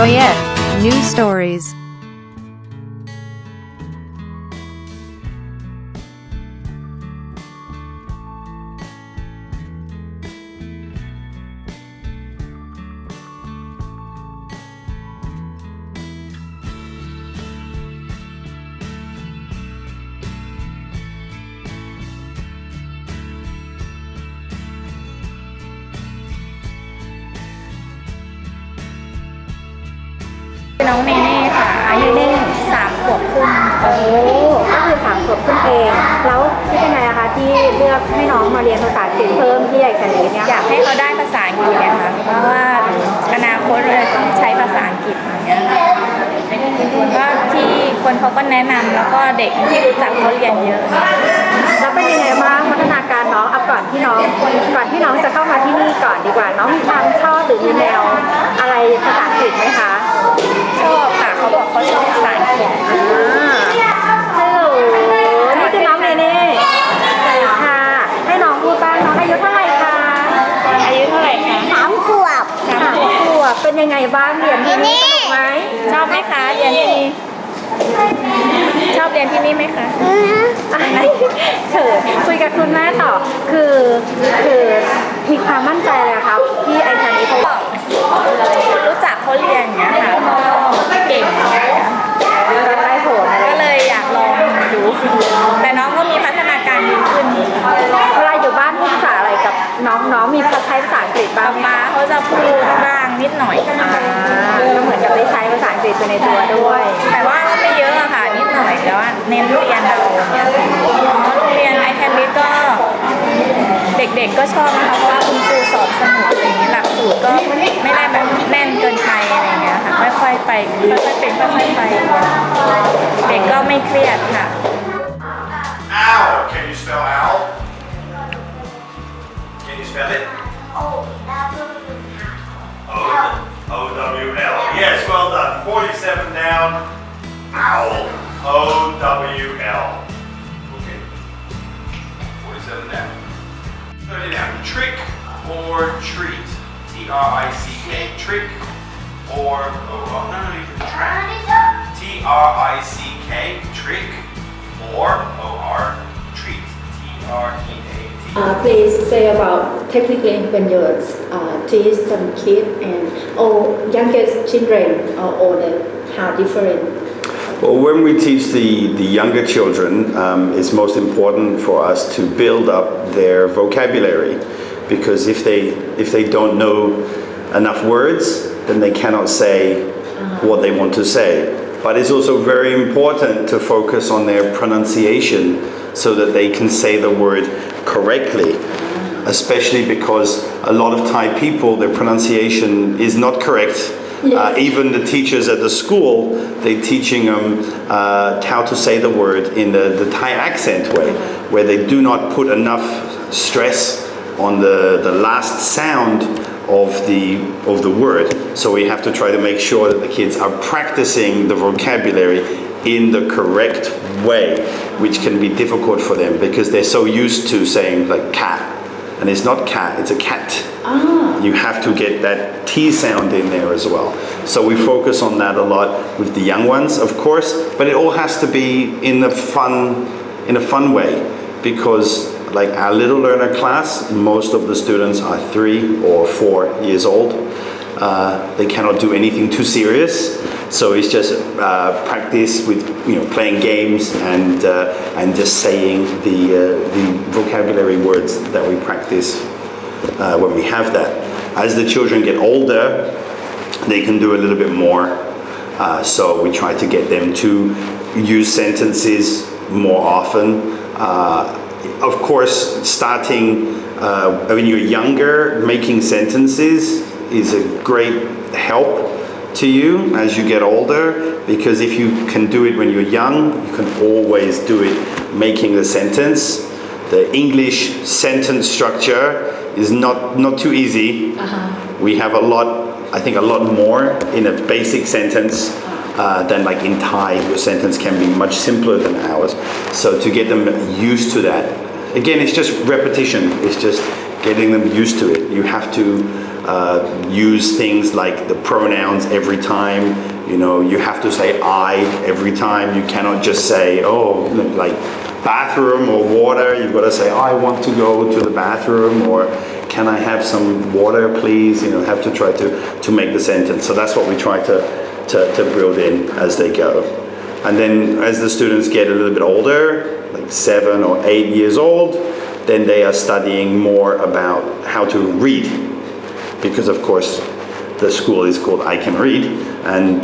Royette News Storiesน้องเนเน่ค่ะอายุ3 ขวบครึ่งโอ้ก็คือ3 ขวบขึ้นเอง แล้วคิดยังไงอะคะที่เลือกให้น้องมาเรียนภาษาอังกฤษเพิ่มที่ไอแคนเนี่ย อยากให้เขาได้ภาษาอังกฤษนะคะเพราะว่าอนาคตเราต้องใช้ภาษาอังกฤษอย่างเงี้ยก็ที่คนเขาก็แนะนำแล้วก็เด็กที่รู้จักเขาเรียนเยอะแล้วเป็นยังไงบ้างพัฒนาการน้องก่อนที่น้องจะเข้ามาที่นี่ก่อนดีกว่าน้องมีความชอบหรือมีแนวอะไรภาษาอังกฤษไหมคะชอบค่ะเขาบอกเขาชอบภาษาอังกฤษฮัลโหลนี่คือน้องเนเน่ค่ะให้น้องพูดบ้างน้องอายุเท่าไหร่คะอายุเท่าไหร่คะ3 ขวบเป็นยังไงบ้างเรียนที่นี่สนุกไหมชอบไหมคะเรียนที่นี่ชอบเรียนที่นี่ไหมคะคุยกับคุณแม่ต่อคือมีความมั่นใจเลยครับที่ไอแคนนี้เขารู้จักเขาเรียนอย่างเงี้ยค่ะก็เก่งได้ผลก็เลยอยากลองดูแต่น้องก็มีพัฒนาการดีขึ้นเวลาอยู่บ้านพูดภาษาอะไรกับน้องมีใช้ภาษาอังกฤษบ้างมาเขาจะพูดบ้างนิดหน่อยก็เหมือนกับได้ใช้ภาษาอังกฤษไปในตัวด้วยแต่ว่าไม่เยอะอะค่ะนิดหน่อยแต่ว่าเน้นเรียนเราเนี่ยโรงเรียนไอแคนดิก็เด็กๆก็ชอบนะคะเพราะว่าคุณครูสอนสนุกอย่างนี้หลักสูตรก็ไม่ได้แบบแน่นเกินไปอะไรเงี้ยค่ะค่อยๆไปค่อยๆเป็นค่อยๆไปเด็กก็ไม่เครียดค่ะ Owl. Can you spell owl? Can you spell it? O-W-L. Yes, well done. 47 down. Owl. O-W-L. Okay. 47 down. 30 down. Trick or treat. T-R-I-C-K. Trick or... Oh, no, you can track. T-R-I-C-K. Trick or O-R. Treat. T-R-E-A-T. Please say about technically when you teach some kid and youngest children or older, how different? Well, when we teach the younger children, it's most important for us to build up their vocabulary, because if they don't know enough words, then they cannot say what they want to say. But it's also very important to focus on their pronunciation so that they can say the word correctly, especially because a lot of Thai people, their pronunciation is not correct. Yes. Even the teachers at the school, they're teaching them how to say the word in the Thai accent way, where they do not put enough stress on the last sound of the word. So we have to try to make sure that the kids are practicing the vocabulary in the correct way, which can be difficult for them because they're so used to saying like cat, and it's not cat, it's a cat. You have to get that T sound in there as well. So we focus on that a lot with the young ones, of course, but it all has to be in a fun way, because like our little learner class, most of the students are 3 or 4 years old. They cannot do anything too serious, so it's just practice with playing games and just saying the vocabulary words that we practice when we have that. As the children get older, they can do a little bit more. So we try to get them to use sentences more often. Of course, starting when you're younger, making sentences is a great help to you as you get older, because if you can do it when you're young, you can always do it making the sentence. The English sentence structure is not too easy. We have I think a lot more in a basic sentence than like in Thai. Your sentence can be much simpler than ours. So to get them used to that, again, it's just repetition. It's just getting them used to it. You have to use things like the pronouns every time. You know, you have to say I every time. You cannot just say, oh, like bathroom or water. You've got to say, I want to go to the bathroom, or can I have some water, please? You know, have to try to make the sentence. So that's what we try to build in as they go. And then as the students get a little bit older, like 7 or 8 years old, then they are studying more about how to read. Because of course, the school is called I Can Read, and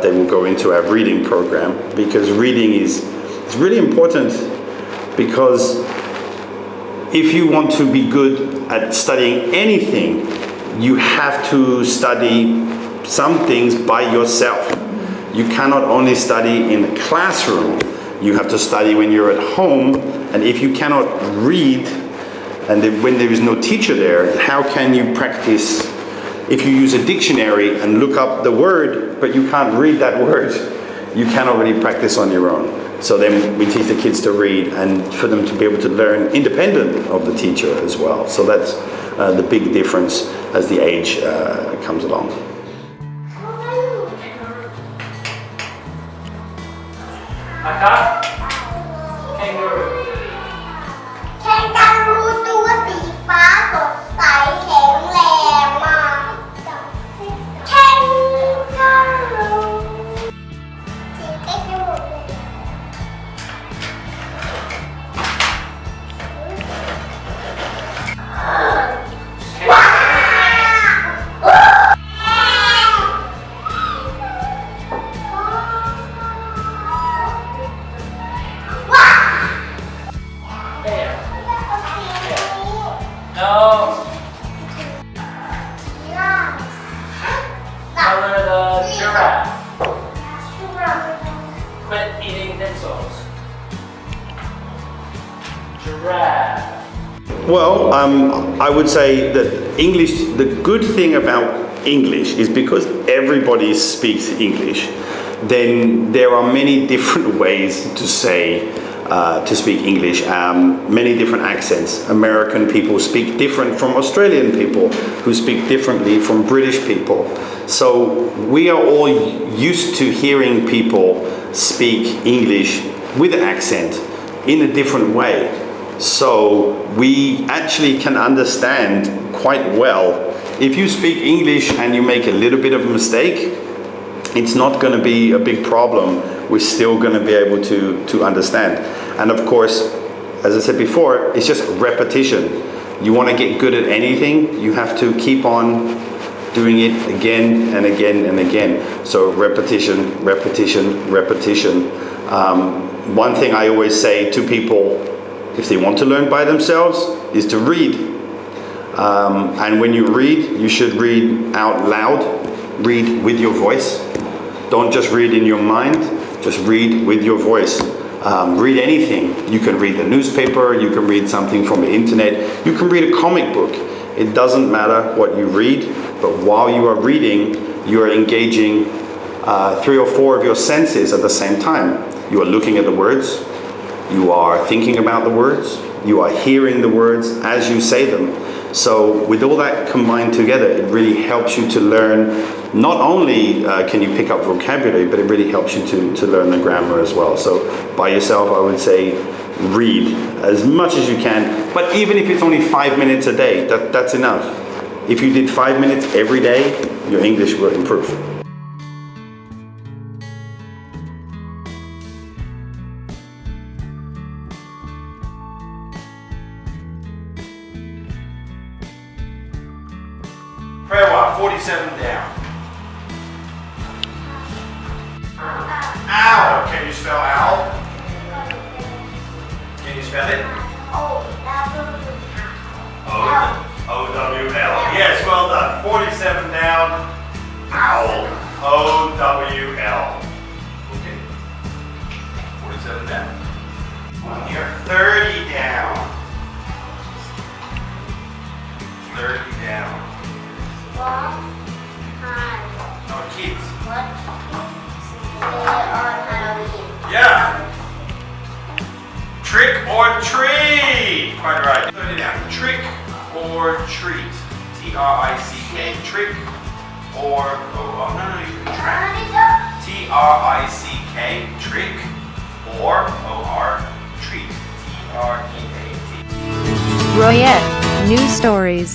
they will go into our reading program, because reading is really important, because if you want to be good at studying anything, you have to study some things by yourself. You cannot only study in the classroom, you have to study when you're at home, and if you cannot read, and when there is no teacher there, how can you practice? If you use a dictionary and look up the word, but you can't read that word, you cannot really practice on your own. So then we teach the kids to read, and for them to be able to learn independent of the teacher as well. So that's the big difference as the age comes along. Kangaroo ตัวสีฟ้าสดใสแข็งแรงมากแข็งสีใกล้จะหมดเลยว้าว No. Color the giraffe. Quit eating pencils. Giraffe. Well, I would say that English, the good thing about English is because everybody speaks English, then there are many different ways to say, to speak English, many different accents. American people speak different from Australian people, who speak differently from British people. So we are all used to hearing people speak English with an accent in a different way. So we actually can understand quite well. If you speak English and you make a little bit of a mistake, it's not going to be a big problem. We're still going to be able to understand. And of course, as I said before, it's just repetition. You want to get good at anything, you have to keep on doing it again and again and again. So repetition, repetition, repetition. One thing I always say to people, if they want to learn by themselves, is to read. And when you read, you should read out loud. Read with your voice. Don't just read in your mind, just read with your voice. Read anything. You can read the newspaper, you can read something from the internet, you can read a comic book. It doesn't matter what you read, but while you are reading, you are engaging 3 or 4 of your senses at the same time. You are looking at the words, you are thinking about the words, you are hearing the words as you say them. So with all that combined together, it really helps you to learn. Not only can you pick up vocabulary, but it really helps you to learn the grammar as well. So by yourself, I would say read as much as you can. But even if it's only 5 minutes a day, that's enough. If you did 5 minutes every day, your English will improve. Prayer 47 down. Owl. Can you spell owl? Can you spell it? O-W-L. Yes, well done. 47 down. Owl. O-W-L. Okay. 47 down. One here. 30 down. 30 down. No, kids. Yeah. Trick or treat. Quite right. 30 down. Trick or treat. T-R-I-C-K. trick, or oh no, you can track. T R I C K, trick, or O R, treat. T R E A T. Royette News Stories.